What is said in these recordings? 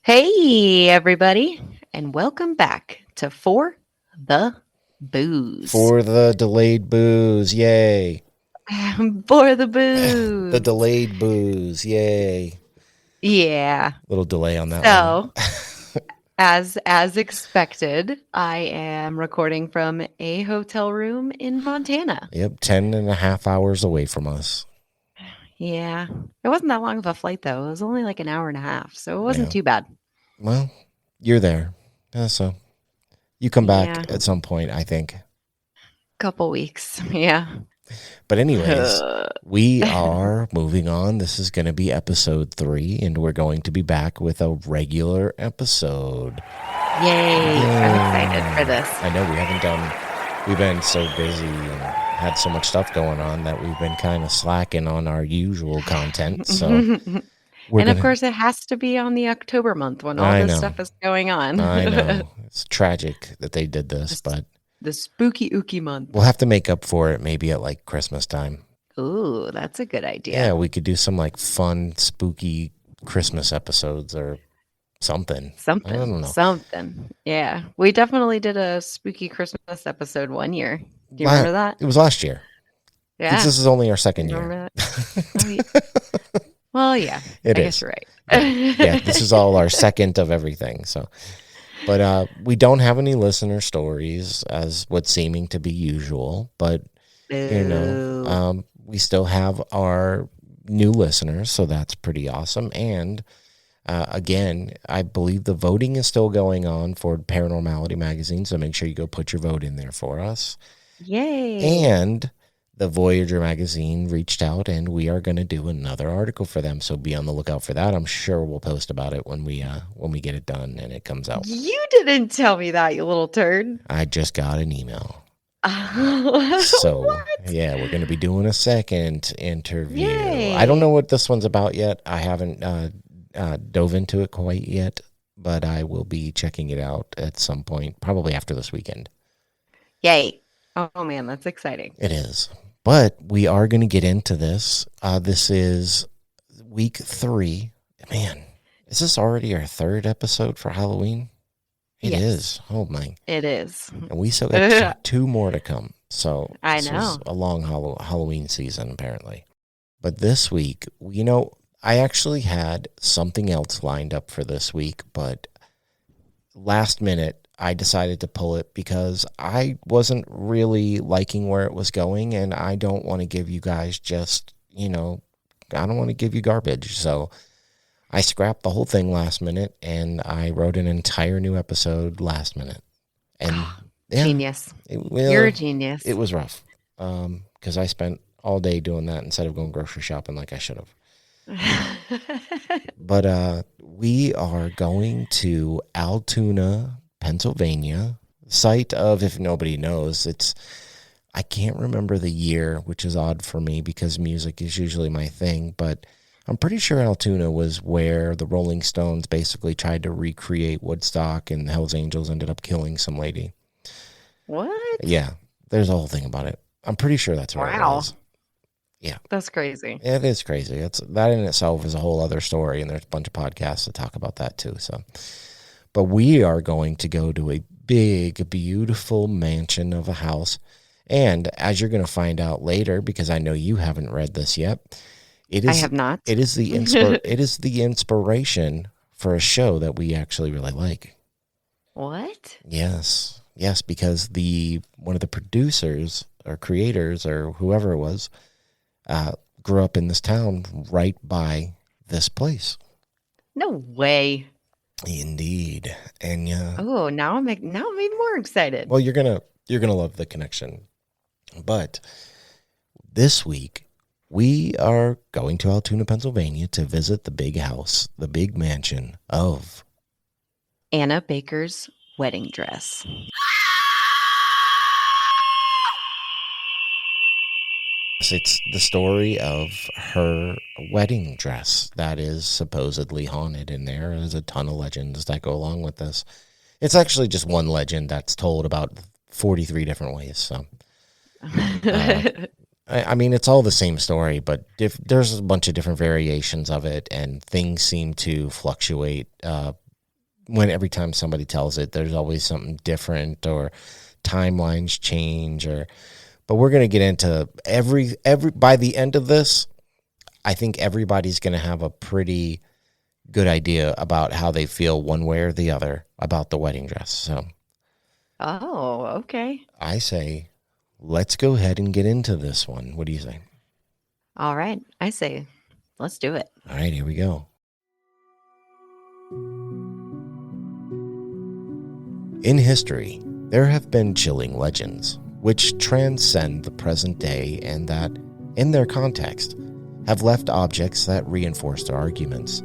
Hey, everybody, and welcome back to For the Booze. For the delayed booze, yay. For the booze. The delayed booze, yay. Yeah. Little delay on that So, one. as expected, I am recording from a hotel room in Montana. Yep, 10 and a half hours away from us. Yeah. It wasn't that long of a flight, though. It was only like an hour and a half, so it wasn't too bad. Well, you're there. So you come back at some point, I think. Couple weeks, yeah. But anyways, we are moving on. This is going to be episode 3, and we're going to be back with a regular episode. Yay. I'm excited for this. I know we've been so busy and had so much stuff going on that we've been kind of slacking on our usual content. So of course, it has to be on the October month when all this stuff is going on. I know. It's tragic that they did this, but the spooky ooky month. We'll have to make up for it maybe at like Christmas time. Ooh, that's a good idea. Yeah, we could do some like fun, spooky Christmas episodes or something. I don't know. Something. Yeah. We definitely did a spooky Christmas episode one year. Do you remember that? It was last year. Yeah. This is only our second year. Remember that? Well, yeah. I guess you're right. Yeah, this is all our second of everything. So, but we don't have any listener stories as what's seeming to be usual. But we still have our new listeners, so that's pretty awesome. And again, I believe the voting is still going on for Paranormality magazine, so make sure you go put your vote in there for us. Yay! And the Voyager magazine reached out, and we are going to do another article for them. So be on the lookout for that. I'm sure we'll post about it when we get it done and it comes out. You didn't tell me that, you little turd. I just got an email. So what? Yeah, we're going to be doing a second interview. Yay. I don't know what this one's about yet. I haven't dove into it quite yet, but I will be checking it out at some point, probably after this weekend. Yay! Oh man, that's exciting. It is. But we are going to get into this. This is week 3. Man, is this already our 3rd episode for Halloween? It is. Oh, my. It is. And we still got 2 more to come. So I this know. is a long Halloween season, apparently. But this week, I actually had something else lined up for this week, but last minute, I decided to pull it because I wasn't really liking where it was going, and I don't want to give you guys just, I don't want to give you garbage. So I scrapped the whole thing last minute, and I wrote an entire new episode last minute. And genius. You're a genius. It was rough because I spent all day doing that instead of going grocery shopping like I should have. But we are going to Altoona, Pennsylvania, site of, if nobody knows, I can't remember the year, which is odd for me because music is usually my thing, but I'm pretty sure Altoona was where the Rolling Stones basically tried to recreate Woodstock, and the Hells Angels ended up killing some lady. What? Yeah, there's a whole thing about it. I'm pretty sure that's where it was. Yeah. That's crazy. It is crazy. That in itself is a whole other story, and there's a bunch of podcasts that talk about that too, so... But we are going to go to a big, beautiful mansion of a house. And as you're going to find out later, because I know you haven't read this yet, I have not. It is the inspiration for a show that we actually really like. What? Yes, because one of the producers or creators or whoever it was grew up in this town right by this place. No way. Indeed. And oh, now I'm even more excited. Well, you're gonna love the connection. But this week we are going to Altoona, Pennsylvania to visit the big house, the big mansion of Anna Baker's wedding dress. It's the story of her wedding dress that is supposedly haunted, and there's a ton of legends that go along with this. It's actually just one legend that's told about 43 different ways. So I mean, it's all the same story, but there's a bunch of different variations of it, and things seem to fluctuate. When every time somebody tells it, there's always something different, or timelines change, but we're going to get into every by the end of this, I think everybody's going to have a pretty good idea about how they feel one way or the other about the wedding dress. So Oh, okay. I say, let's go ahead and get into this one. What do you say? All right. I say, let's do it. All right, here we go. In history, there have been chilling legends which transcend the present day and that, in their context, have left objects that reinforce their arguments,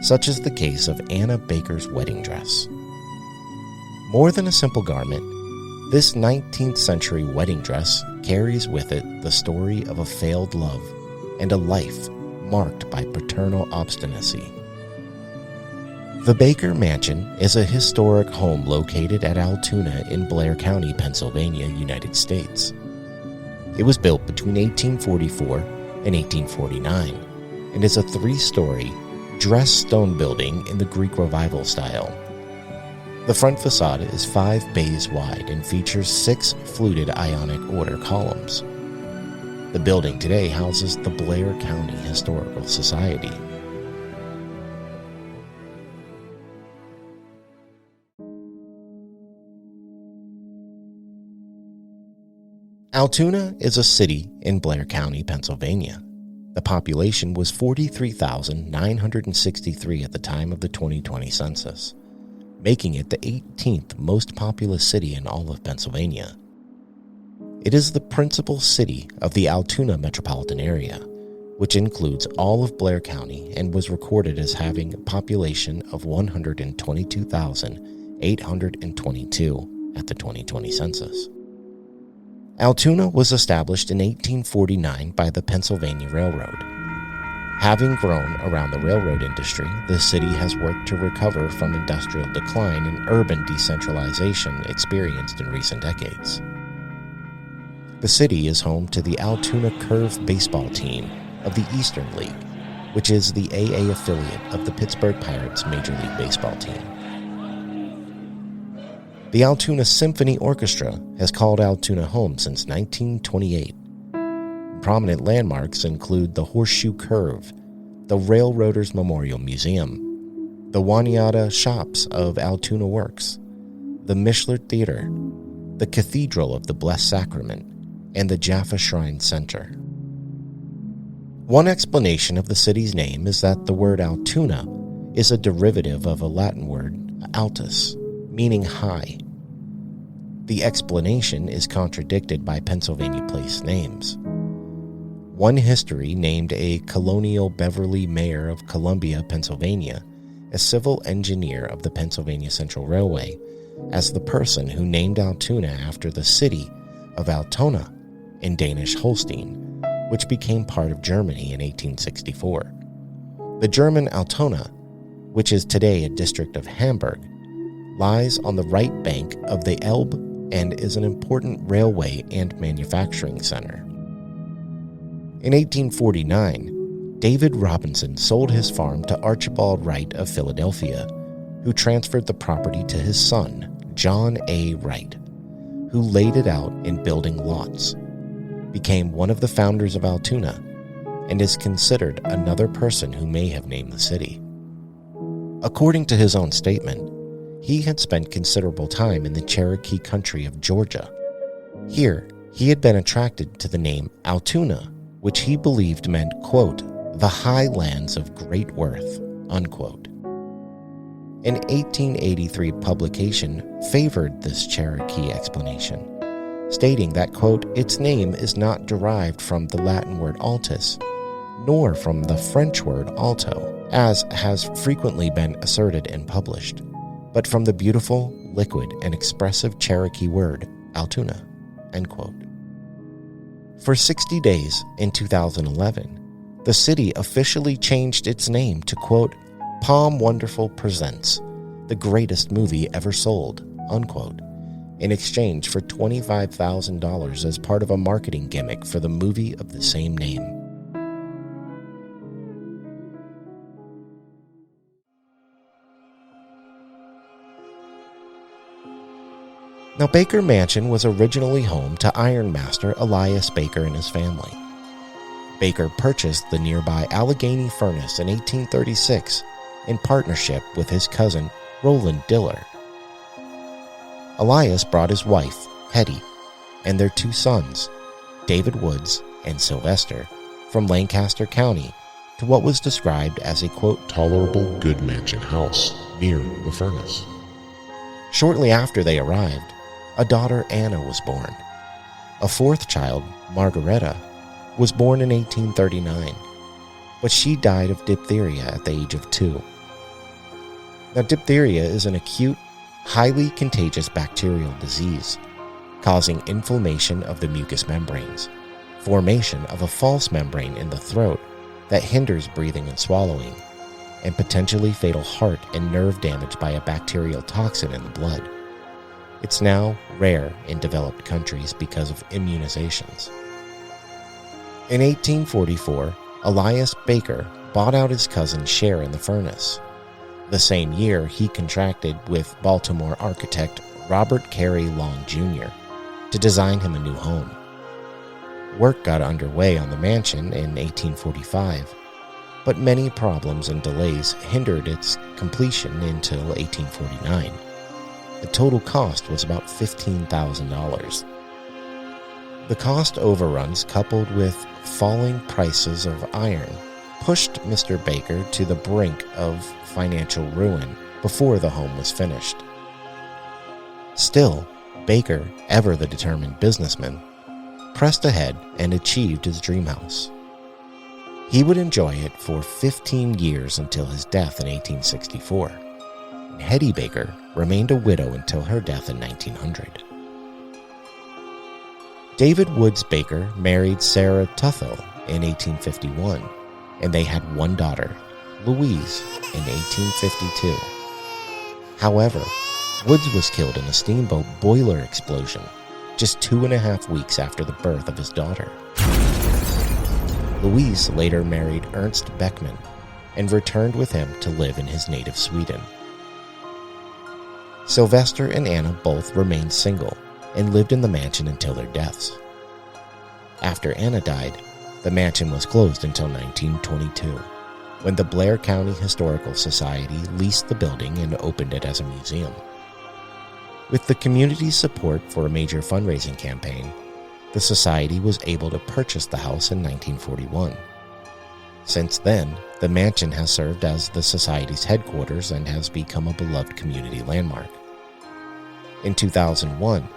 such as the case of Anna Baker's wedding dress. More than a simple garment, this 19th century wedding dress carries with it the story of a failed love and a life marked by paternal obstinacy. The Baker Mansion is a historic home located at Altoona in Blair County, Pennsylvania, United States. It was built between 1844 and 1849 and is a 3-story, dressed stone building in the Greek Revival style. The front facade is 5 bays wide and features 6 fluted Ionic order columns. The building today houses the Blair County Historical Society. Altoona is a city in Blair County, Pennsylvania. The population was 43,963 at the time of the 2020 census, making it the 18th most populous city in all of Pennsylvania. It is the principal city of the Altoona metropolitan area, which includes all of Blair County and was recorded as having a population of 122,822 at the 2020 census. Altoona was established in 1849 by the Pennsylvania Railroad. Having grown around the railroad industry, the city has worked to recover from industrial decline and urban decentralization experienced in recent decades. The city is home to the Altoona Curve baseball team of the Eastern League, which is the AA affiliate of the Pittsburgh Pirates Major League Baseball team. The Altoona Symphony Orchestra has called Altoona home since 1928. Prominent landmarks include the Horseshoe Curve, the Railroaders Memorial Museum, the Waniata Shops of Altoona Works, the Mishler Theater, the Cathedral of the Blessed Sacrament, and the Jaffa Shrine Center. One explanation of the city's name is that the word Altoona is a derivative of a Latin word, altus, meaning high. The explanation is contradicted by Pennsylvania place names. One history named a colonial Beverly mayor of Columbia, Pennsylvania, a civil engineer of the Pennsylvania Central Railway, as the person who named Altoona after the city of Altona in Danish Holstein, which became part of Germany in 1864. The German Altona, which is today a district of Hamburg, lies on the right bank of the Elbe and is an important railway and manufacturing center. In 1849, David Robinson sold his farm to Archibald Wright of Philadelphia, who transferred the property to his son, John A. Wright, who laid it out in building lots, became one of the founders of Altoona, and is considered another person who may have named the city. According to his own statement, he had spent considerable time in the Cherokee country of Georgia. Here, he had been attracted to the name Altoona, which he believed meant, quote, the high lands of great worth, unquote. An 1883 publication favored this Cherokee explanation, stating that, quote, its name is not derived from the Latin word altus, nor from the French word alto, as has frequently been asserted and published, but from the beautiful, liquid, and expressive Cherokee word, Altoona, end quote. For 60 days in 2011, the city officially changed its name to, quote, Palm Wonderful Presents, the greatest movie ever sold, unquote, in exchange for $25,000 as part of a marketing gimmick for the movie of the same name. Now, Baker Mansion was originally home to Iron Master Elias Baker and his family. Baker purchased the nearby Allegheny Furnace in 1836 in partnership with his cousin Roland Diller. Elias brought his wife, Hetty, and their two sons, David Woods and Sylvester, from Lancaster County to what was described as a, quote, tolerable good mansion house near the furnace. Shortly after they arrived, a daughter, Anna, was born. A fourth child, Margareta, was born in 1839, but she died of diphtheria at the age of 2. Now, diphtheria is an acute, highly contagious bacterial disease, causing inflammation of the mucous membranes, formation of a false membrane in the throat that hinders breathing and swallowing, and potentially fatal heart and nerve damage by a bacterial toxin in the blood. It's now rare in developed countries because of immunizations. In 1844, Elias Baker bought out his cousin's share in the furnace. The same year, he contracted with Baltimore architect Robert Carey Long Jr. to design him a new home. Work got underway on the mansion in 1845, but many problems and delays hindered its completion until 1849. The total cost was about $15,000. The cost overruns, coupled with falling prices of iron, pushed Mr. Baker to the brink of financial ruin before the home was finished. Still, Baker, ever the determined businessman, pressed ahead and achieved his dream house. He would enjoy it for 15 years until his death in 1864. And Hetty Baker remained a widow until her death in 1900. David Woods Baker married Sarah Tuthell in 1851, and they had one daughter, Louise, in 1852. However, Woods was killed in a steamboat boiler explosion just 2.5 weeks after the birth of his daughter. Louise later married Ernst Beckman and returned with him to live in his native Sweden. Sylvester and Anna both remained single and lived in the mansion until their deaths. After Anna died, the mansion was closed until 1922, when the Blair County Historical Society leased the building and opened it as a museum. With the community's support for a major fundraising campaign, the society was able to purchase the house in 1941. Since then, the mansion has served as the society's headquarters and has become a beloved community landmark. In 2001,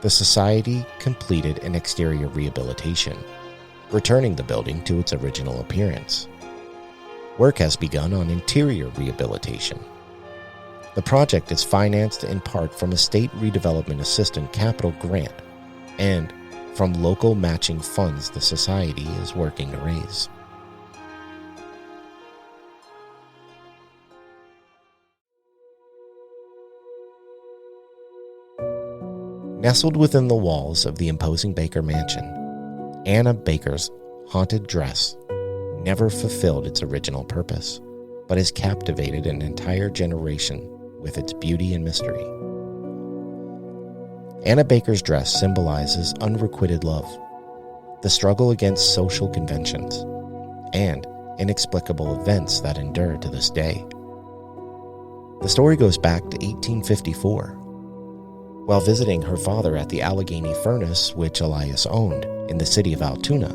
the society completed an exterior rehabilitation, returning the building to its original appearance. Work has begun on interior rehabilitation. The project is financed in part from a state redevelopment assistance capital grant and from local matching funds the society is working to raise. Nestled within the walls of the imposing Baker Mansion, Anna Baker's haunted dress never fulfilled its original purpose, but has captivated an entire generation with its beauty and mystery. Anna Baker's dress symbolizes unrequited love, the struggle against social conventions, and inexplicable events that endure to this day. The story goes back to 1854. While visiting her father at the Allegheny Furnace, which Elias owned, in the city of Altoona,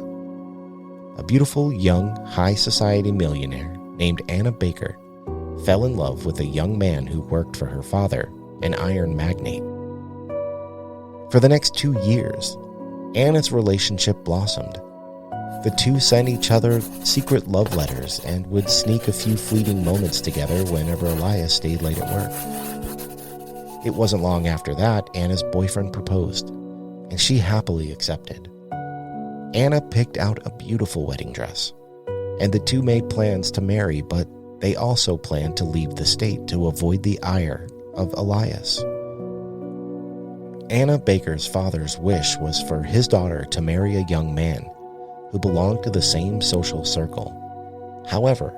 a beautiful young high society millionaire named Anna Baker fell in love with a young man who worked for her father, an iron magnate. For the next 2 years, Anna's relationship blossomed. The two sent each other secret love letters and would sneak a few fleeting moments together whenever Elias stayed late at work. It wasn't long after that Anna's boyfriend proposed, and she happily accepted. Anna picked out a beautiful wedding dress, and the two made plans to marry, but they also planned to leave the state to avoid the ire of Elias. Anna Baker's father's wish was for his daughter to marry a young man who belonged to the same social circle. However,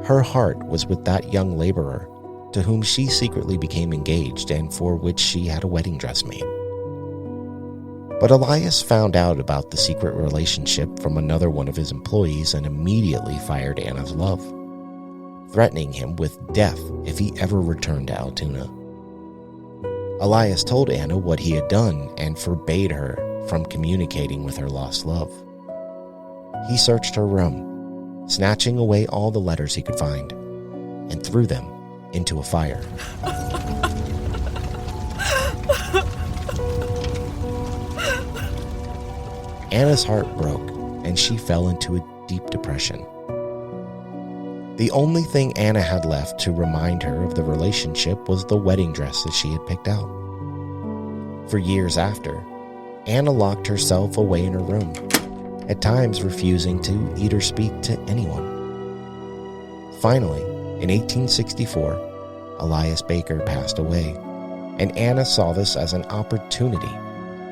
her heart was with that young laborer to whom she secretly became engaged and for which she had a wedding dress made. But Elias found out about the secret relationship from another one of his employees and immediately fired Anna's love, threatening him with death if he ever returned to Altoona. Elias told Anna what he had done and forbade her from communicating with her lost love. He searched her room, snatching away all the letters he could find, and threw them into a fire. Anna's heart broke, and she fell into a deep depression. The only thing Anna had left to remind her of the relationship was the wedding dress that she had picked out. For years after, Anna locked herself away in her room, at times refusing to eat or speak to anyone. Finally, in 1864, Elias Baker passed away, and Anna saw this as an opportunity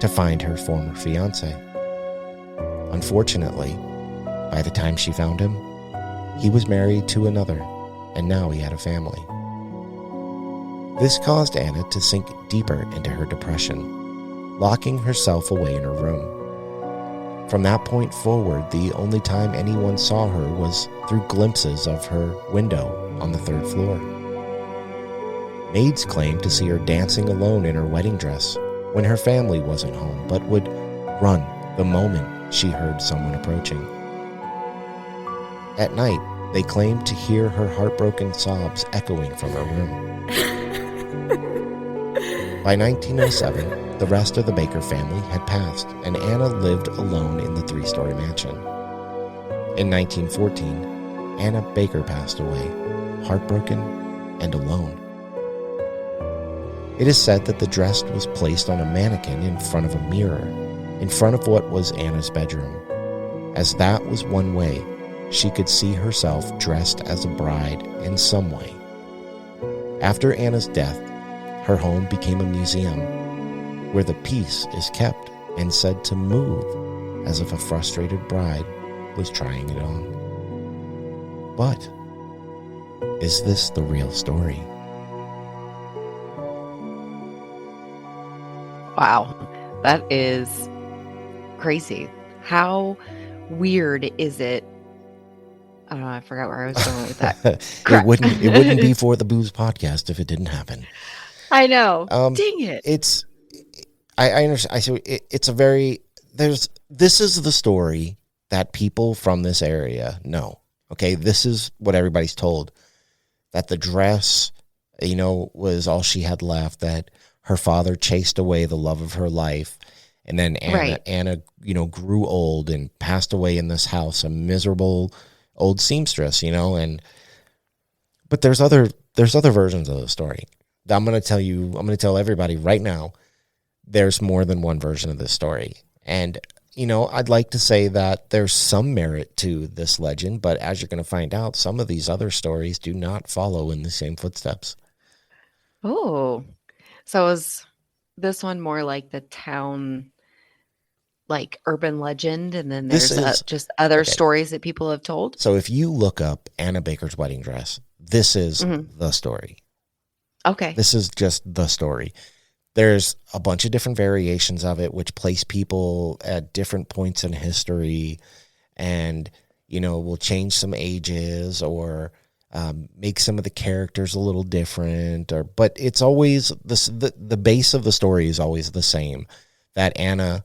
to find her former fiancé. Unfortunately, by the time she found him, he was married to another, and now he had a family. This caused Anna to sink deeper into her depression, locking herself away in her room. From that point forward, the only time anyone saw her was through glimpses of her window on the 3rd floor. Maids claimed to see her dancing alone in her wedding dress when her family wasn't home, but would run the moment she heard someone approaching. At night, they claimed to hear her heartbroken sobs echoing from her room. By 1907, the rest of the Baker family had passed, and Anna lived alone in the 3-story mansion. In 1914, Anna Baker passed away, heartbroken and alone. It is said that the dress was placed on a mannequin in front of a mirror, in front of what was Anna's bedroom, as that was one way she could see herself dressed as a bride in some way. After Anna's death, her home became a museum where the piece is kept and said to move as if a frustrated bride was trying it on. But is this the real story? Wow, that is crazy. How weird is it? I don't know, I forgot where I was going with that. It wouldn't be For the Booze podcast if it didn't happen. I know. Dang it. I understand. I see. It's a very this is the story that people from this area know. Okay, this is what everybody's told, that the dress, was all she had left. That her father chased away the love of her life, and then Anna, grew old and passed away in this house, a miserable old seamstress, but there's other versions of the story. I'm going to tell everybody right now, there's more than one version of this story. And, I'd like to say that there's some merit to this legend, but as you're going to find out, some of these other stories do not follow in the same footsteps. Oh, so is this one more like the town, like urban legend, and then This there's is- just other okay. stories that people have told? So if you look up Anna Baker's wedding dress, this is the story. Okay. This is just the story. There's a bunch of different variations of it, which place people at different points in history and, will change some ages or make some of the characters a little different. But it's always, the base of the story is always the same, that Anna,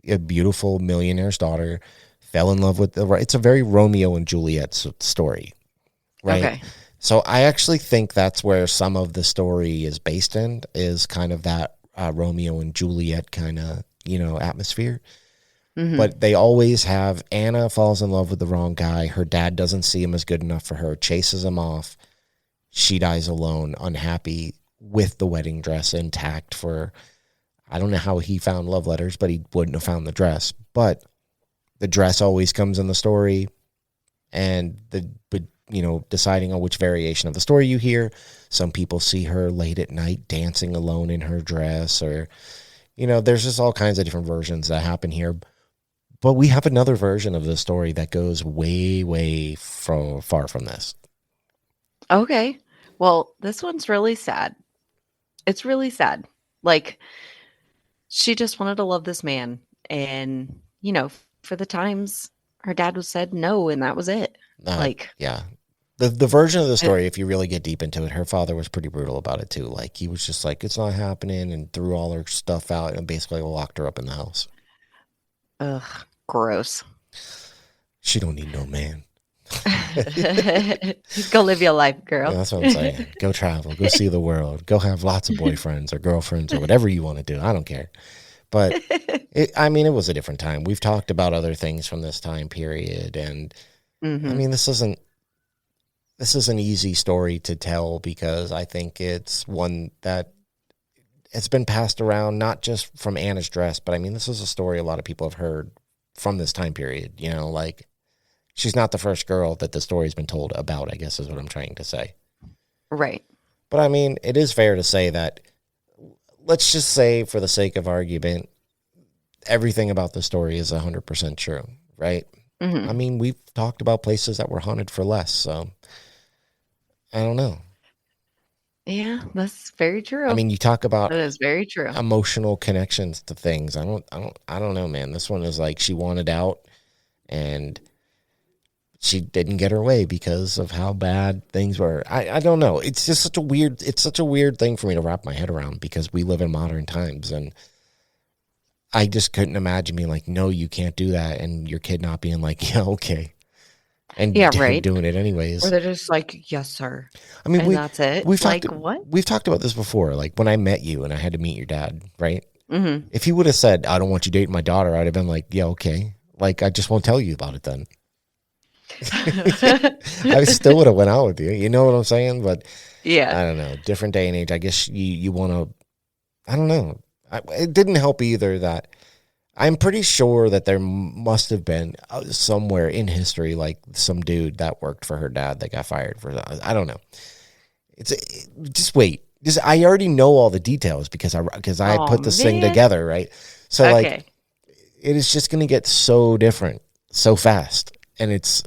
a beautiful millionaire's daughter, fell in love with it's a very Romeo and Juliet story, right? Okay. So I actually think that's where some of the story is based in, is kind of that Romeo and Juliet kind of, atmosphere. Mm-hmm. But they always have Anna falls in love with the wrong guy. Her dad doesn't see him as good enough for her, chases him off. She dies alone, unhappy, with the wedding dress intact for, I don't know how he found love letters, but he wouldn't have found the dress. But the dress always comes in the story, and deciding on which variation of the story you hear. Some people see her late at night dancing alone in her dress, or, there's just all kinds of different versions that happen here. But we have another version of the story that goes way, way far from this. Okay. Well, this one's really sad. It's really sad. Like, she just wanted to love this man. And, for the times, her dad was said no, and that was it. Like, Yeah. The version of the it- story, if you really get deep into it, her father was pretty brutal about it too. Like, he was just like, it's not happening, and threw all her stuff out and basically locked her up in the house. ugh, gross. She don't need no man. Go live your life, girl. Yeah, that's what I'm saying. Go travel, go see the world, go have lots of boyfriends or girlfriends or whatever you want to do. I don't care. But it was a different time. We've talked about other things from this time period, and Mhm. this is an easy story to tell because I think it's one that it's been passed around, not just from Anna's dress, but this is a story a lot of people have heard from this time period. Like, she's not the first girl that the story's been told about, I guess is what I'm trying to say. Right. But it is fair to say that, let's just say for the sake of argument, everything about the story is 100% true, right? Mhm. We've talked about places that were haunted for less, so I don't know. Yeah, that's very true. You talk about That is very true. emotional connections to things. I don't know, man. This one is like she wanted out and she didn't get her way because of how bad things were. I don't know. It's just such a weird thing for me to wrap my head around because we live in modern times, and I just couldn't imagine being like, no, you can't do that. And your kid not being like, yeah, okay. And Yeah, right. doing it Or anyways. they're just like, yes, sir. And And that's it. we've Like, talked, what? we've talked about this before. Like when I met you and I had to meet your dad, right? Mm-hmm. If he would have said, I don't want you dating my daughter, I'd have been like, yeah, okay. Like, I just won't tell you about it then. I still would have went out with you. You know what I'm saying? But Yeah. I don't know. Different day and age. I guess you want to, I don't know. It didn't help either that I'm pretty sure that there must have been somewhere in history, like some dude that worked for her dad that got fired for that. I don't know. Just wait. I already know all the details because I Oh, put this thing man. together, right? So like, Okay. it is just going to get so different so fast, and it's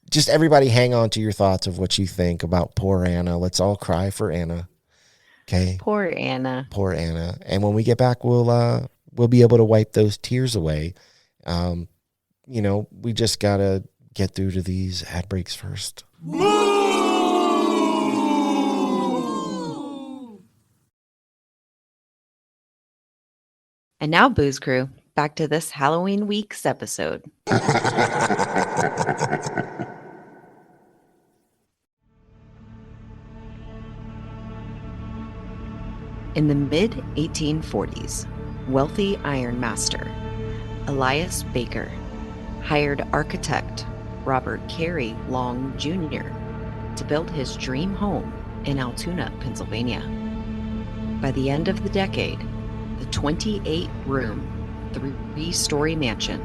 just everybody hang on to your thoughts of what you think about poor Anna. Let's all cry for Anna. Okay. Poor Anna. Poor Anna. And when we get back, we'll be able to wipe those tears away. We just gotta get through to these ad breaks first. And now, Booze Crew, back to this Halloween week's episode. In the mid 1840s, wealthy ironmaster Elias Baker hired architect Robert Carey Long Jr. to build his dream home in Altoona, Pennsylvania. By the end of the decade, the 28-room, 3-story mansion,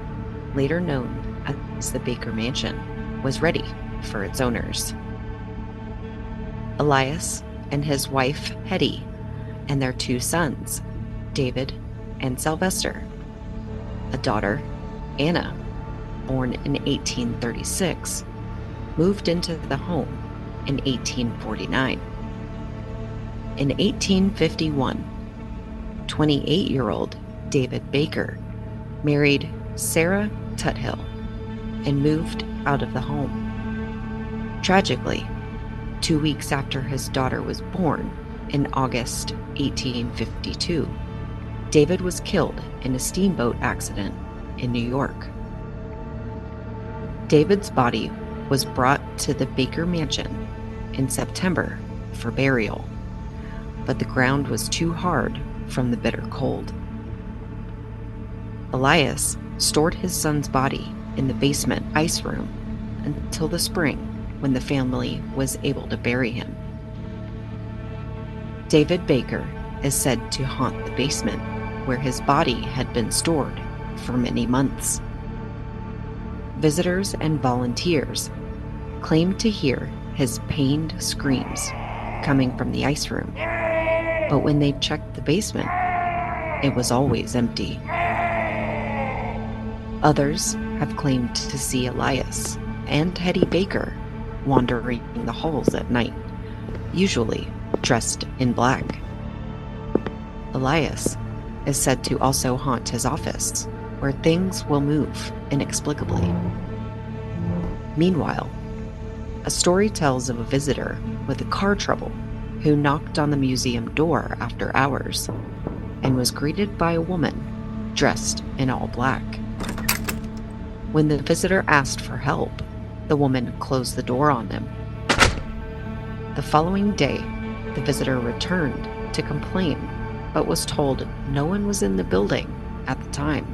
later known as the Baker Mansion, was ready for its owners. Elias and his wife Hetty and their 2 sons, David and Sylvester, a daughter, Anna, born in 1836, moved into the home in 1849. In 1851, 28-year-old David Baker married Sarah Tuthill and moved out of the home. Tragically, 2 weeks after his daughter was born, in August 1852, David was killed in a steamboat accident in New York. David's body was brought to the Baker Mansion in September for burial, but the ground was too hard from the bitter cold. Elias stored his son's body in the basement ice room until the spring when the family was able to bury him. David Baker is said to haunt the basement where his body had been stored for many months. Visitors and volunteers claim to hear his pained screams coming from the ice room. but when they checked the basement, it was always empty. Others have claimed to see Elias and Hetty Baker wandering the halls at night, usually dressed in black. Elias is said to also haunt his office, where things will move inexplicably. Meanwhile, a story tells of a visitor with car trouble who knocked on the museum door after hours and was greeted by a woman dressed in all black. When the visitor asked for help, the woman closed the door on them. The following day, the visitor returned to complain, but was told no one was in the building at the time.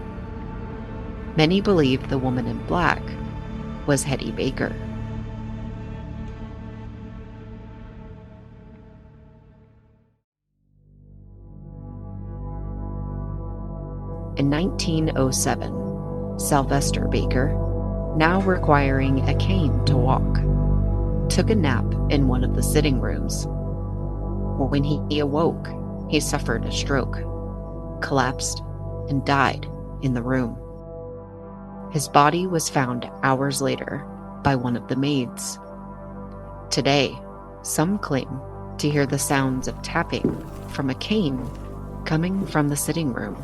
Many believe the woman in black was Hetty Baker. In 1907, Sylvester Baker, now requiring a cane to walk, took a nap in one of the sitting rooms. When he awoke, he suffered a stroke, collapsed, and died in the room. His body was found hours later by one of the maids. Today, some claim to hear the sounds of tapping from a cane coming from the sitting room.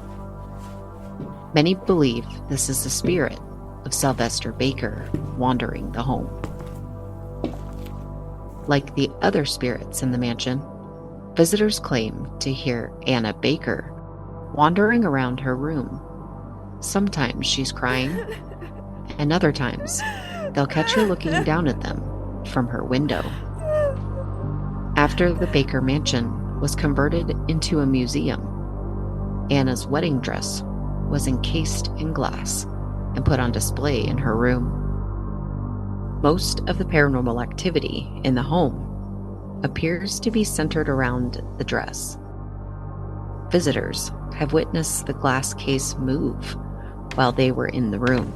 Many believe this is the spirit of Sylvester Baker wandering the home. Like the other spirits in the mansion, visitors claim to hear Anna Baker wandering around her room. Sometimes she's crying, and other times they'll catch her looking down at them from her window. After the Baker mansion was converted into a museum, Anna's wedding dress was encased in glass and put on display in her room. Most of the paranormal activity in the home appears to be centered around the dress. Visitors have witnessed the glass case move while they were in the room,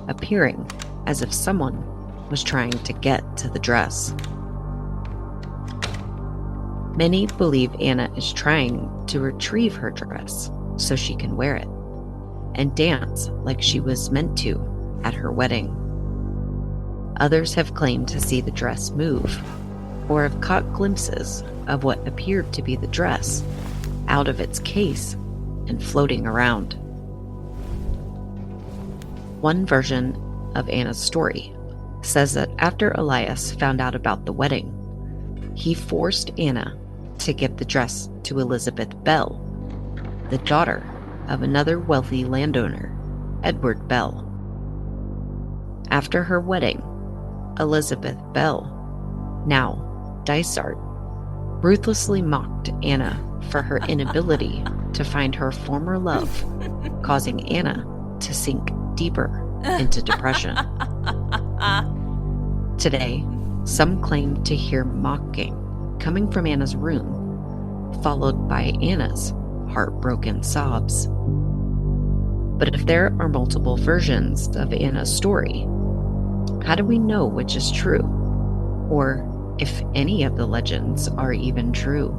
appearing as if someone was trying to get to the dress. Many believe Anna is trying to retrieve her dress so she can wear it and dance like she was meant to at her wedding. Others have claimed to see the dress move or have caught glimpses of what appeared to be the dress out of its case and floating around. One version of Anna's story says that after Elias found out about the wedding, he forced Anna to give the dress to Elizabeth Bell, the daughter of another wealthy landowner, Edward Bell. After her wedding, Elizabeth Bell, now Dysart, ruthlessly mocked Anna for her inability to find her former love, causing Anna to sink deeper into depression. Today, some claim to hear mocking coming from Anna's room, followed by Anna's heartbroken sobs. But if there are multiple versions of Anna's story, how do we know which is true? Or if any of the legends are even true?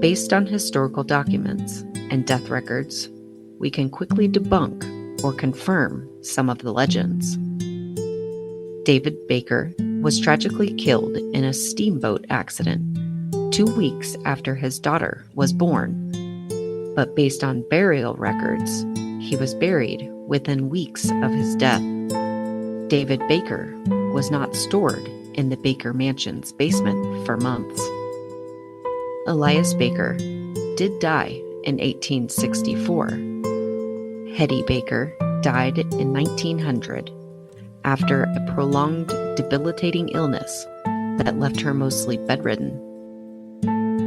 Based on historical documents and death records, we can quickly debunk or confirm some of the legends. David Baker was tragically killed in a steamboat accident 2 weeks after his daughter was born, but based on burial records, he was buried within weeks of his death. David Baker was not stored in the Baker Mansion's basement for months. Elias Baker did die in 1864. Hetty Baker died in 1900 after a prolonged, debilitating illness that left her mostly bedridden.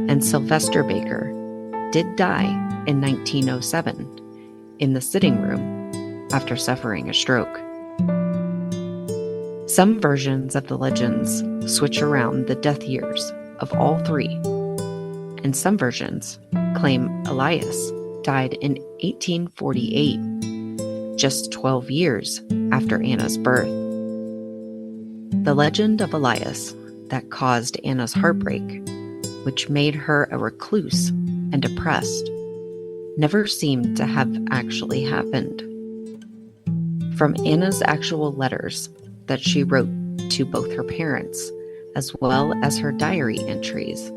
And Sylvester Baker did die in 1907 in the sitting room after suffering a stroke. Some versions of the legends switch around the death years of all three, and some versions claim Elias died in 1848, just 12 years after Anna's birth. The legend of Elias that caused Anna's heartbreak, which made her a recluse and depressed, never seemed to have actually happened. From Anna's actual letters that she wrote to both her parents, as well as her diary entries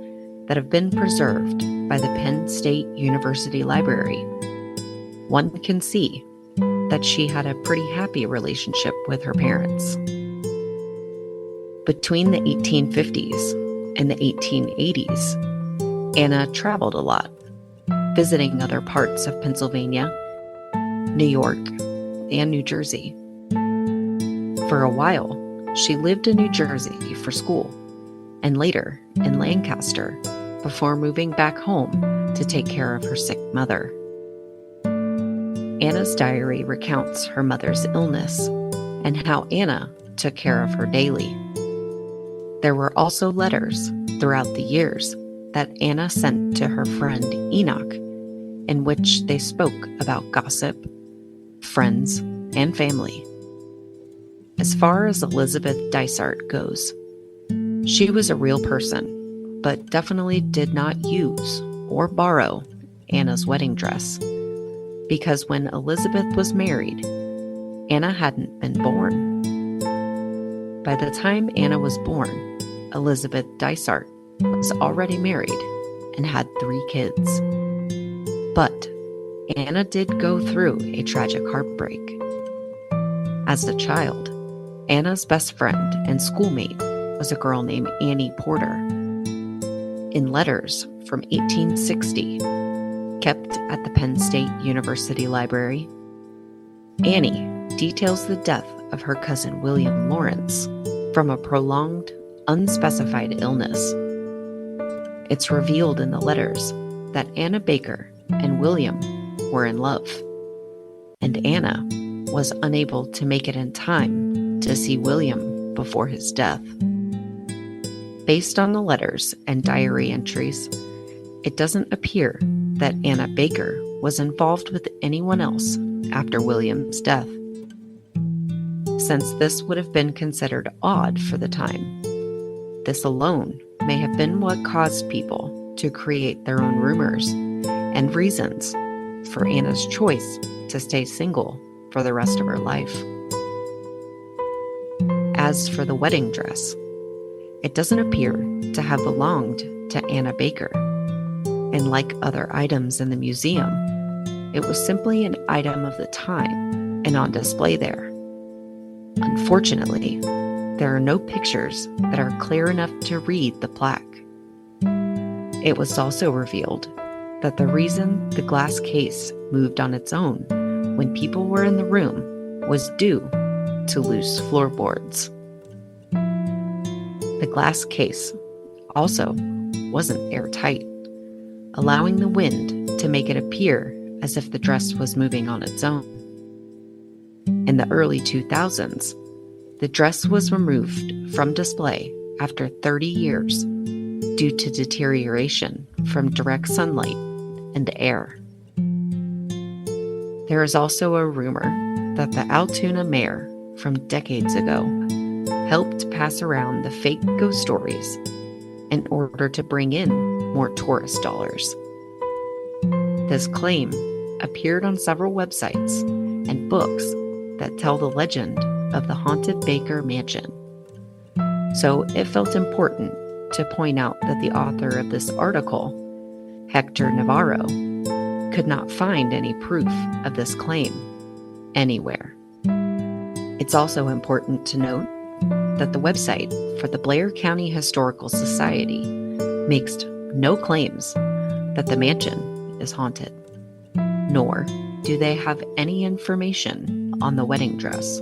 that have been preserved by the Penn State University Library, one can see that she had a pretty happy relationship with her parents. Between the 1850s and the 1880s, Anna traveled a lot, visiting other parts of Pennsylvania, New York, and New Jersey. For a while, she lived in New Jersey for school, and later in Lancaster, before moving back home to take care of her sick mother. Anna's diary recounts her mother's illness and how Anna took care of her daily. There were also letters throughout the years that Anna sent to her friend Enoch, in which they spoke about gossip, friends, and family. As far as Elizabeth Dysart goes, she was a real person, but definitely did not use or borrow Anna's wedding dress, because when Elizabeth was married, Anna hadn't been born. By the time Anna was born, Elizabeth Dysart was already married and had 3 kids. But Anna did go through a tragic heartbreak. As a child, Anna's best friend and schoolmate was a girl named Annie Porter. In letters from 1860, kept at the Penn State University Library, Annie details the death of her cousin William Lawrence from a prolonged, unspecified illness. It's revealed in the letters that Anna Baker and William were in love, and Anna was unable to make it in time to see William before his death. Based on the letters and diary entries, it doesn't appear that Anna Baker was involved with anyone else after William's death. Since this would have been considered odd for the time, this alone may have been what caused people to create their own rumors and reasons for Anna's choice to stay single for the rest of her life. As for the wedding dress, it doesn't appear to have belonged to Anna Baker, and like other items in the museum, it was simply an item of the time and on display there. Unfortunately, there are no pictures that are clear enough to read the plaque. It was also revealed that the reason the glass case moved on its own when people were in the room was due to loose floorboards. The glass case also wasn't airtight, allowing the wind to make it appear as if the dress was moving on its own. In the early 2000s, the dress was removed from display after 30 years due to deterioration from direct sunlight and air. There is also a rumor that the Altoona mayor from decades ago helped pass around the fake ghost stories in order to bring in more tourist dollars. This claim appeared on several websites and books that tell the legend of the haunted Baker Mansion. So it felt important to point out that the author of this article, Hector Navarro, could not find any proof of this claim anywhere. It's also important to note that the website for the Blair County Historical Society makes no claims that the mansion is haunted, nor do they have any information on the wedding dress.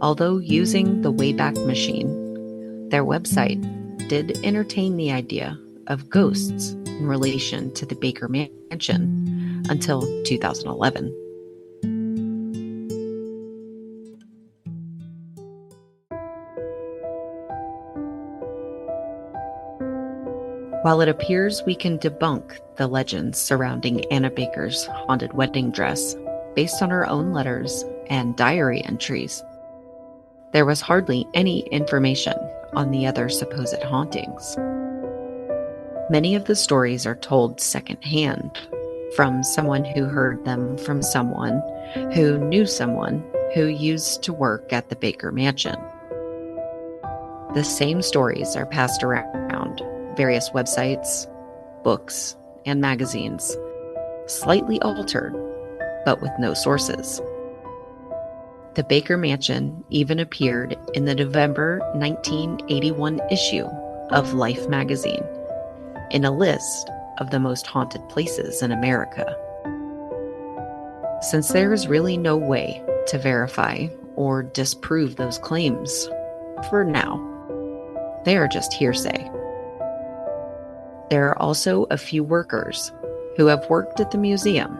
Although using the Wayback Machine, their website did entertain the idea of ghosts in relation to the Baker Mansion until 2011. While it appears we can debunk the legends surrounding Anna Baker's haunted wedding dress, based on her own letters and diary entries. There was hardly any information on the other supposed hauntings. Many of the stories are told secondhand, from someone who heard them from someone who knew someone who used to work at the Baker Mansion. The same stories are passed around various websites, books, and magazines, slightly altered, but with no sources. The Baker Mansion even appeared in the November 1981 issue of Life magazine in a list of the most haunted places in America. Since there is really no way to verify or disprove those claims, for now, they are just hearsay. There are also a few workers who have worked at the museum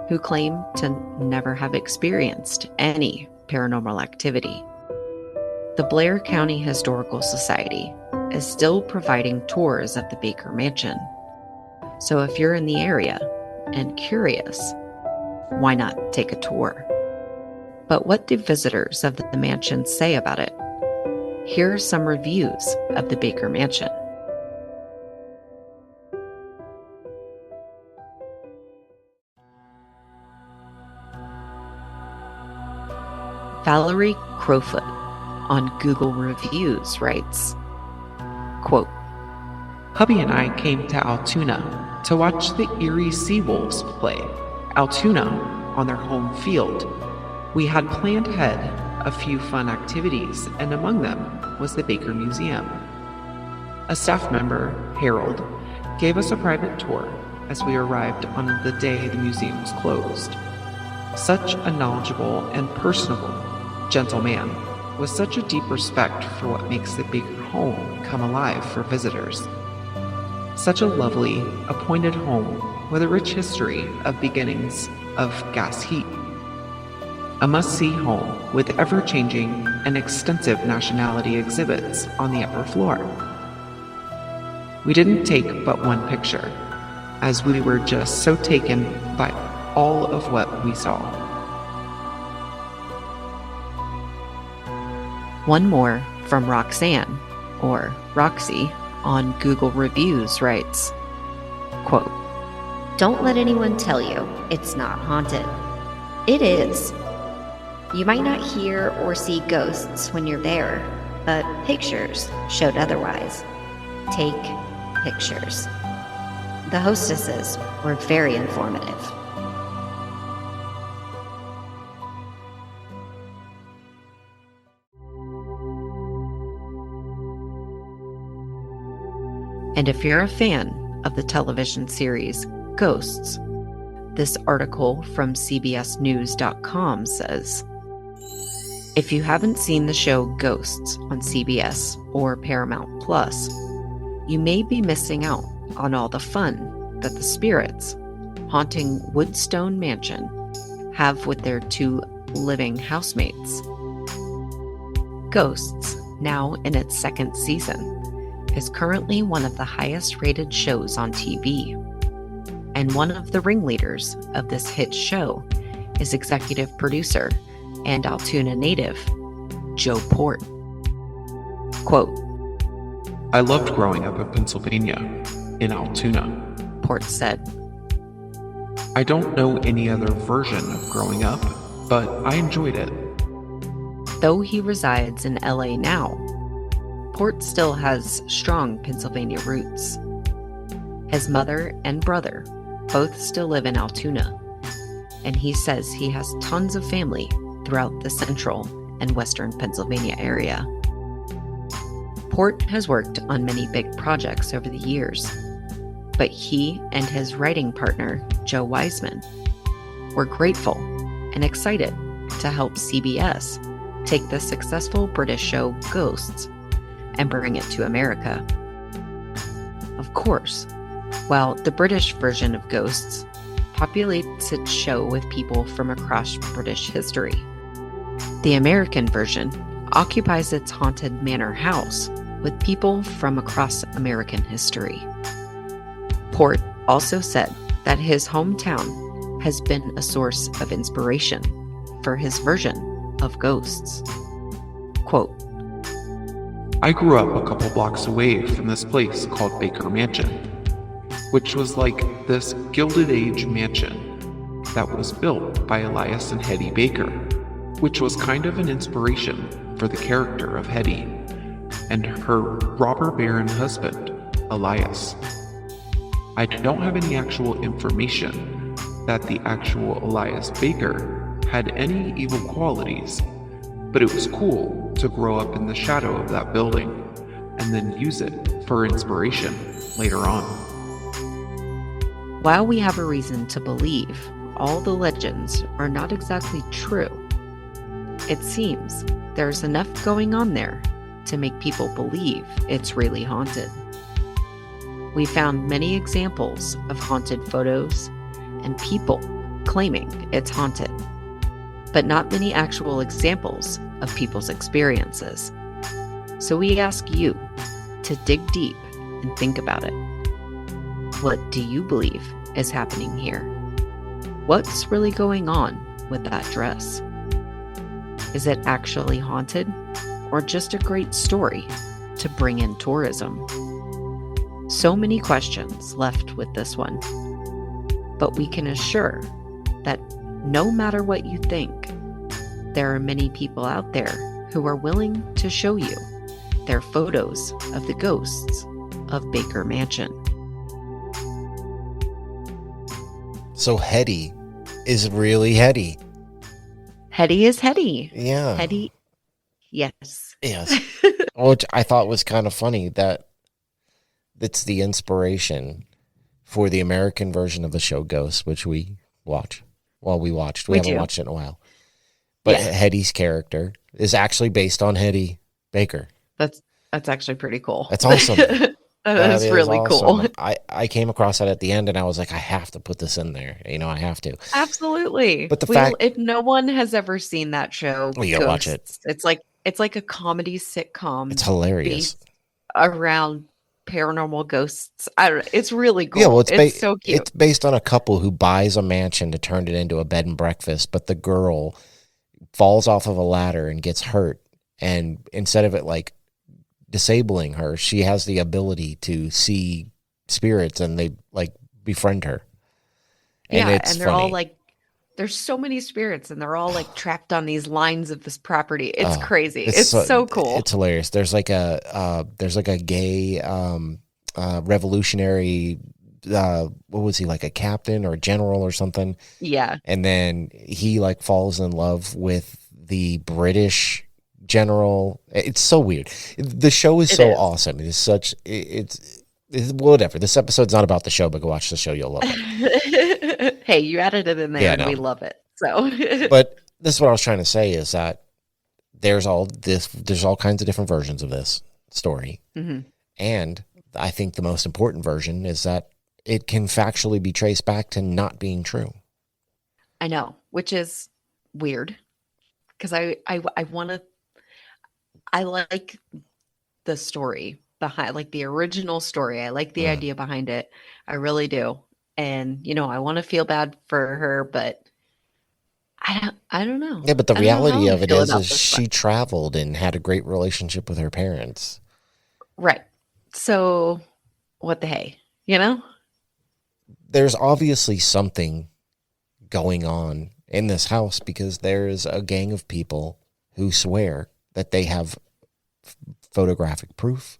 who claim to never have experienced any paranormal activity. The Blair County Historical Society is still providing tours of the Baker Mansion. So if you're in the area and curious, why not take a tour? But what do visitors of the mansion say about it? Here are some reviews of the Baker Mansion. Valerie Crowfoot on Google Reviews writes, quote, Hubby and I came to Altoona to watch the Erie Seawolves play Altoona on their home field. We had planned ahead a few fun activities, and among them was the Baker Museum. A staff member, Harold, gave us a private tour as we arrived on the day the museum was closed. Such a knowledgeable and personable gentleman with such a deep respect for what makes the Baker home come alive for visitors. Such a lovely, appointed home with a rich history of beginnings of gas heat. A must-see home with ever-changing and extensive nationality exhibits on the upper floor. We didn't take but one picture, as we were just so taken by all of what we saw. One more from Roxanne, or Roxy, on Google Reviews writes, quote, Don't let anyone tell you it's not haunted. It is. You might not hear or see ghosts when you're there, but pictures showed otherwise. Take pictures. The hostesses were very informative. And if you're a fan of the television series Ghosts, this article from CBSNews.com says, if you haven't seen the show Ghosts on CBS or Paramount Plus, you may be missing out on all the fun that the spirits haunting Woodstone Mansion have with their two living housemates. Ghosts, now in its second season, is currently one of the highest rated shows on TV. And one of the ringleaders of this hit show is executive producer and Altoona native, Joe Port. Quote, I loved growing up in Pennsylvania, in Altoona. Port said, I don't know any other version of growing up, but I enjoyed it. Though he resides in LA now, Port still has strong Pennsylvania roots. His mother and brother both still live in Altoona, and he says he has tons of family throughout the central and western Pennsylvania area. Port has worked on many big projects over the years, but he and his writing partner, Joe Wiseman, were grateful and excited to help CBS take the successful British show Ghosts and bring it to America. Of course, while the British version of Ghosts populates its show with people from across British history, the American version occupies its haunted manor house with people from across American history. Port also said that his hometown has been a source of inspiration for his version of ghosts. Quote, I grew up a couple blocks away from this place called Baker Mansion, which was like this Gilded Age mansion that was built by Elias and Hetty Baker, which was kind of an inspiration for the character of Hetty and her robber baron husband, Elias. I don't have any actual information that the actual Elias Baker had any evil qualities, but it was cool to grow up in the shadow of that building and then use it for inspiration later on. while we have a reason to believe all the legends are not exactly true, it seems there's enough going on there to make people believe it's really haunted. We found many examples of haunted photos and people claiming it's haunted, but not many actual examples of people's experiences. So we ask you to dig deep and think about it. What do you believe is happening here? What's really going on with that dress? Is it actually haunted or just a great story to bring in tourism? So many questions left with this one, but we can assure that no matter what you think, there are many people out there who are willing to show you their photos of the ghosts of Baker Mansion. So Hetty is really Hetty. Hetty is Hetty. Yeah. Hetty, yes. Yes. Which I thought was kind of funny that it's the inspiration for the American version of the show Ghosts, which we watch. Well, we watched. We haven't watched it in a while. But Yeah. Hetty's character is actually based on Hetty Baker. That's actually pretty cool. That's awesome. That is really awesome. cool. I came across that at the end and I was like, I have to put this in there. I have to. Absolutely. But the fact- if no one has ever seen that show, Well, you gotta watch it. Ghosts, it's like a comedy sitcom. It's hilarious. based around paranormal ghosts. I don't know. It's really cool. Yeah, well, it's so cute. It's based on a couple who buys a mansion to turn it into a bed and breakfast, but the girl falls off of a ladder and gets hurt. And instead of it like disabling her, she has the ability to see spirits and they like befriend her. And yeah, it's and they're funny. all like, there's so many spirits and they're all like trapped on these lines of this property. It's crazy. It's so cool. It's hilarious. There's like a gay revolutionary what was he, like a captain or a general or something? Yeah. And then he like falls in love with the British general. It's so weird. The show is so awesome. It is such it's whatever. This episode's not about the show, but go watch the show. You'll love it. Hey, you added it in there and we love it. So But this is what I was trying to say is that there's all kinds of different versions of this story. Mm-hmm. And I think the most important version is that it can factually be traced back to not being true. I know, which is weird because I want to. I like the story behind, like the original story. I like the idea behind it. I really do. And I want to feel bad for her, but I don't know. Yeah, but the reality of it is she she traveled and had a great relationship with her parents. Right. So what the hey, There's obviously something going on in this house because there's a gang of people who swear that they have photographic proof,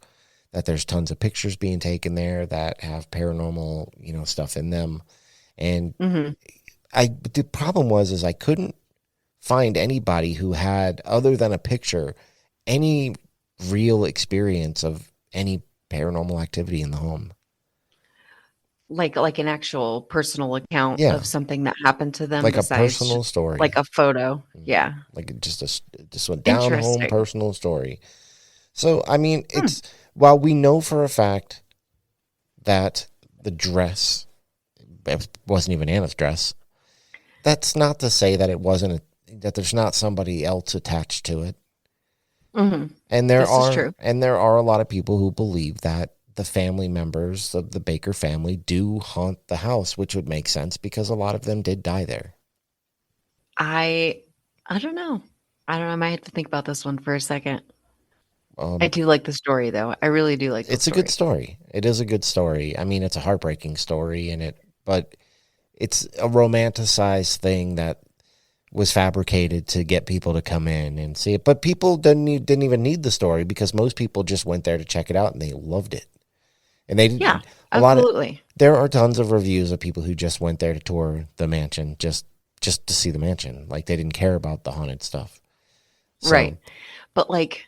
that there's tons of pictures being taken there that have paranormal, stuff in them. And the problem was I couldn't find anybody who had, other than a picture, any real experience of any paranormal activity in the home. Like an actual personal account Yeah. of something that happened to them, Like a besides personal story. like a photo. Yeah. Like it just went down home Interesting. personal story. So, I mean, it's, while we know for a fact that the dress, it wasn't even Anna's dress, that's not to say that it wasn't, that there's not somebody else attached to it. Mm-hmm. And there are a lot of people who believe that the family members of the Baker family do haunt the house, which would make sense because a lot of them did die there. I don't know. I don't know. I might have to think about this one for a second. I Um, do like the story, though. I really do like the it's a good story. story. It is a good story. I mean, it's a heartbreaking story, but it's a romanticized thing that was fabricated to get people to come in and see it. But people didn't even need the story because most people just went there to check it out and they loved it. And they Yeah, didn't, absolutely. there are tons of reviews of people who just went there to tour the mansion just to see the mansion. Like they didn't care about the haunted stuff. So, Right. But like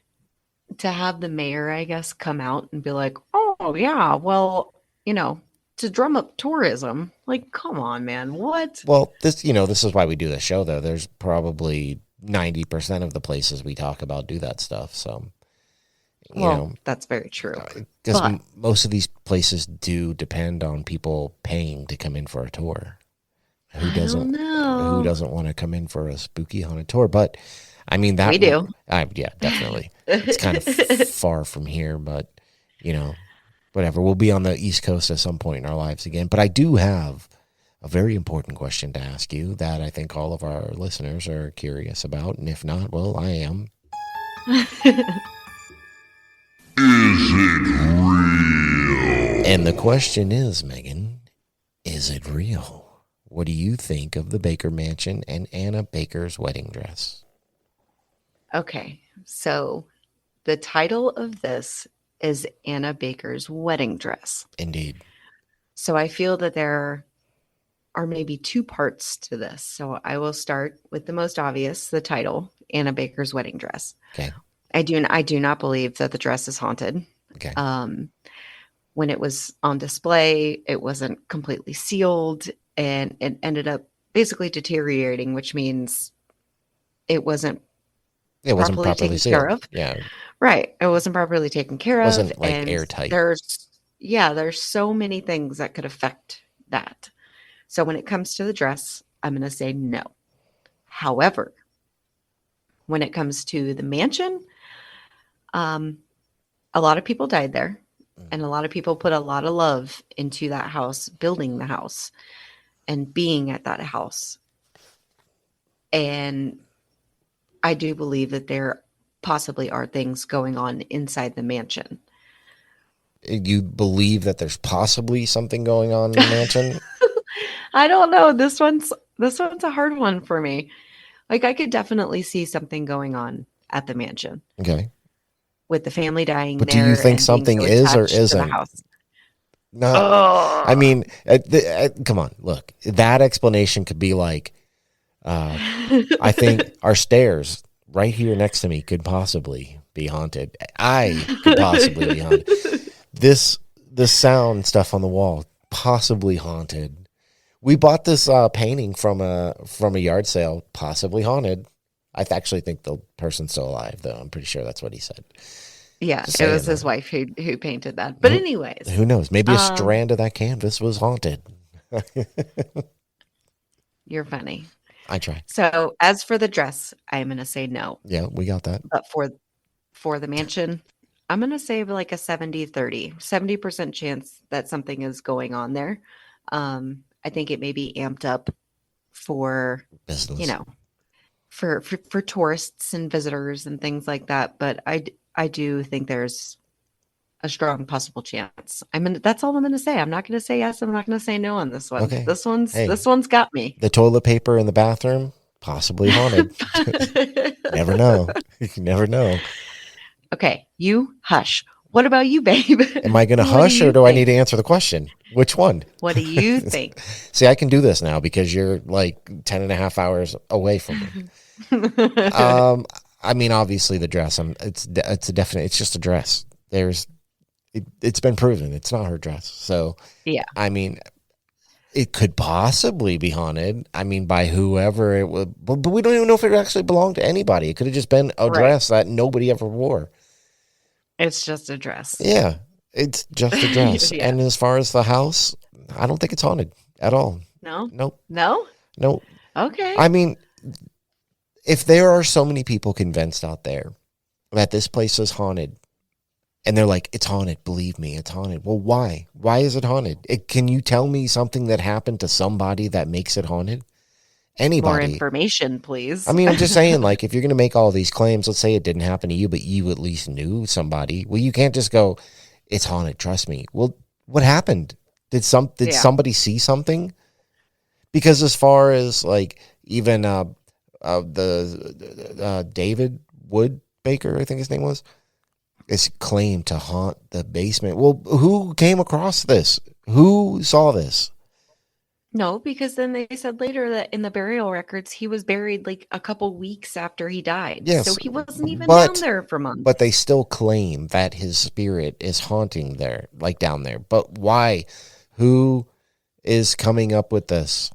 to have the mayor, I guess, come out and be like, oh, yeah, well, to drum up tourism, like, come on, man. What? well, this is why we do this show though. There's probably 90% of the places we talk about do that stuff. So, Well, that's very true. because But most of these places do depend on people paying to come in for a tour. Who I don't doesn't who know. doesn't want to come in for a spooky haunted tour? But I mean We do. yeah, definitely. It's kind of far from here, but whatever. We'll be on the East Coast at some point in our lives again. But I do have a very important question to ask you that I think all of our listeners are curious about, and if not, well, I am. And the question is, Megan, is it real? What do you think of the Baker Mansion and Anna Baker's wedding dress? Okay. So the title of this is Anna Baker's wedding dress. Indeed. So I feel that there are maybe two parts to this. So I will start with the most obvious, the title, Anna Baker's wedding dress. Okay. I do not believe that the dress is haunted. Okay. When it was on display, it wasn't completely sealed and it ended up basically deteriorating, which means it wasn't It wasn't properly properly taken care sealed. of. Yeah. Right. It wasn't properly taken care of. Wasn't like And airtight. there's so many things that could affect that. So when it comes to the dress, I'm going to say no. However, when it comes to the mansion, a lot of people died there. And a lot of people put a lot of love into that house, building the house and being at that house. And I do believe that there possibly are things going on inside the mansion. You believe that there's possibly something going on in the mansion? I don't know. This one's a hard one for me. Like I could definitely see something going on at the mansion Okay. with the family dying But there. do you think and being something so is or attached to the isn't? house. No. Oh. I mean, come on. Look, that explanation could be like, I think our stairs right here next to me could possibly be haunted. I could possibly be haunted. The sound stuff on the wall possibly haunted. We bought this painting from a yard sale, possibly haunted. I actually think the person's still alive, though. I'm pretty sure that's what he said. Yeah, Just it was saying, his though. wife who painted that. But anyways, Who knows? Maybe a strand of that canvas was haunted. you're funny. I try. So as for the dress, I'm going to say no. Yeah, we got that. But for the mansion, I'm going to say like a 70-30, 70% chance that something is going on there. I think it may be amped up for, Business. for tourists and visitors and things like that. But I do think there's a strong possible chance. That's all I'm going to say. I'm not going to say yes. I'm not going to say no on this one. Okay. This one's Hey. this one's got me. The toilet paper in the bathroom, possibly haunted. Never know. You never know. Okay, you hush. What about you, babe? Am I going to What do hush or you do I think? need to answer the question? Which one? What do you think? See, I can do this now because you're like 10 and a half hours away from me. I mean, obviously the dress, it's a definite, it's just a dress. It's been proven. It's not her dress. So, Yeah. I mean, it could possibly be haunted. I mean, by whoever it would, but we don't even know if it actually belonged to anybody. It could have just been a Right. dress that nobody ever wore. It's just a dress. Yeah, it's just a dress. Yeah. And as far as the house, I don't think it's haunted at all. No? Nope. No? Nope. Okay. I mean, if there are so many people convinced out there that this place is haunted, And they're like, it's haunted. Believe me, it's haunted. Well, why? Why is it haunted? Can you tell me something that happened to somebody that makes it haunted? More Anybody. information, I please. mean, I'm just saying, like, if you're going to make all these claims, let's say it didn't happen to you, but you at least knew somebody. Well, you can't just go, it's haunted. Trust me. Well, what happened? Did Yeah. somebody see something? Because as far as like even David Woodbaker, I think his name was, is claimed to haunt the basement. Well, who came across this? Who saw this? No, because then they said later that in the burial records, he was buried like a couple weeks after he died. So Yes, he wasn't even down but there for months. they still claim that his spirit is haunting there, like down there. But why? Who is coming up with this?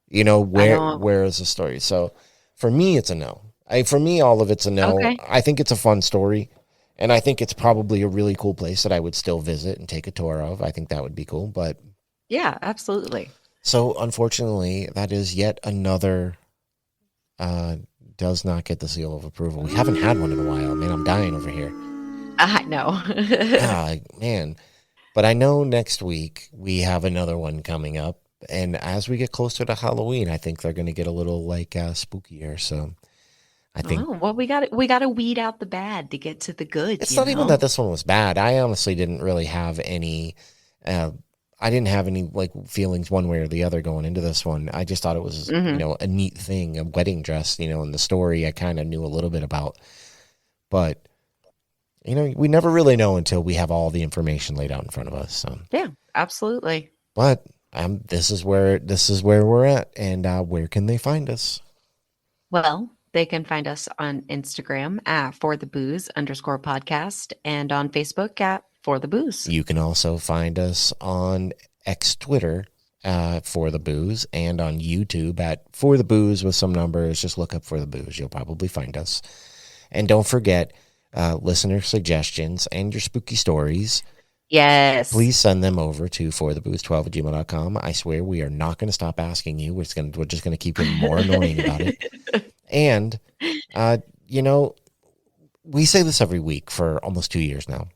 You know, I don't. where is the story? So for me, it's a no. For me, all of it's a no. Okay. I think it's a fun story. And I think it's probably a really cool place that I would still visit and take a tour of. I think that would be cool. But Yeah, absolutely. so unfortunately, that is yet another does not get the seal of approval. We haven't had one in a while. Man, I'm dying over here. I know. Ah, man. But I know next week we have another one coming up. And as we get closer to Halloween, I think they're going to get a little like spookier. So I think Oh, well, we got to weed out the bad to get to the good, it's you not even know? that this one was bad. I honestly didn't really have any. Uh, I didn't have any like feelings one way or the other going into this one. I just thought it was, Hmm. a neat thing, a wedding dress, and the story I kind of knew a little bit about. But, we never really know until we have all the information laid out in front of us. So, Yeah, absolutely. but this is where we're at, and where can they find us? Well, they can find us on Instagram at @forthebooze_podcast and on Facebook at For the Booze. You can also find us on X Twitter for the booze, and on YouTube at For the Booze with some numbers. Just look up For the Booze. You'll probably find us. And don't forget listener suggestions and your spooky stories. Yes. Please send them over to forthebooze12@gmail.com. I swear we are not going to stop asking you. We're just going to keep getting more annoying about it. And, uh, you know, we say this every week for almost 2 years now.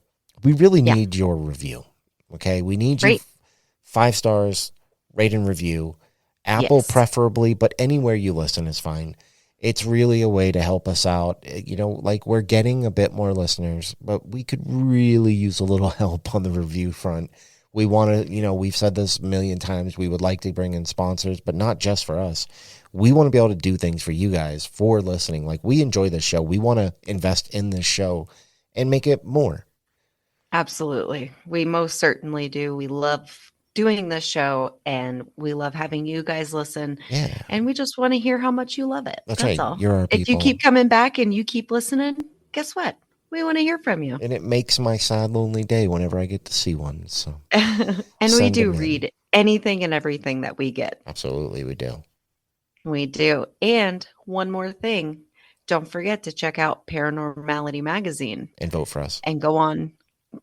We really Yeah. need your review. Okay. We need you Great. 5 stars, rate and review. Apple Yes. preferably, but anywhere you listen is fine. It's really a way to help us out. Like we're getting a bit more listeners, but we could really use a little help on the review front. We want to, we've said this a million times. We would like to bring in sponsors, but not just for us. We want to be able to do things for you guys for listening. Like we enjoy this show. We want to invest in this show and make it more. Absolutely. We most certainly do. We love doing this show and we love having you guys listen. Yeah. And we just want to hear how much you love it. That's That's right. all. You're our If you people. keep coming back and you keep listening, guess what? We want to hear from you. And it makes my sad, lonely day whenever I get to see one. So And we Send do them in. read anything and everything that we get. absolutely we do. We do. And one more thing, don't forget to check out Paranormality Magazine And vote for us. and go on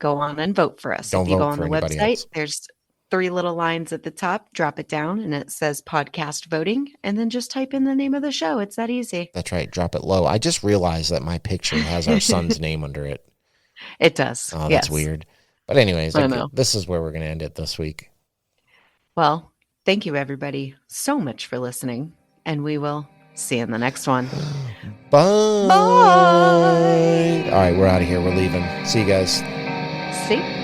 and vote for us. Don't If you go vote on for the anybody website, else. there's 3 little lines at the top, drop it down and it says podcast voting and then just type in the name of the show. It's that easy. That's right. Drop it low. I just realized that my picture has our son's name under it. It does. Oh, that's Yes. weird. But anyways, I know. this is where we're going to end it this week. Well, thank you everybody so much for listening and we will see you in the next one. Bye. Bye. All right, we're out of here. We're leaving. See you guys. See?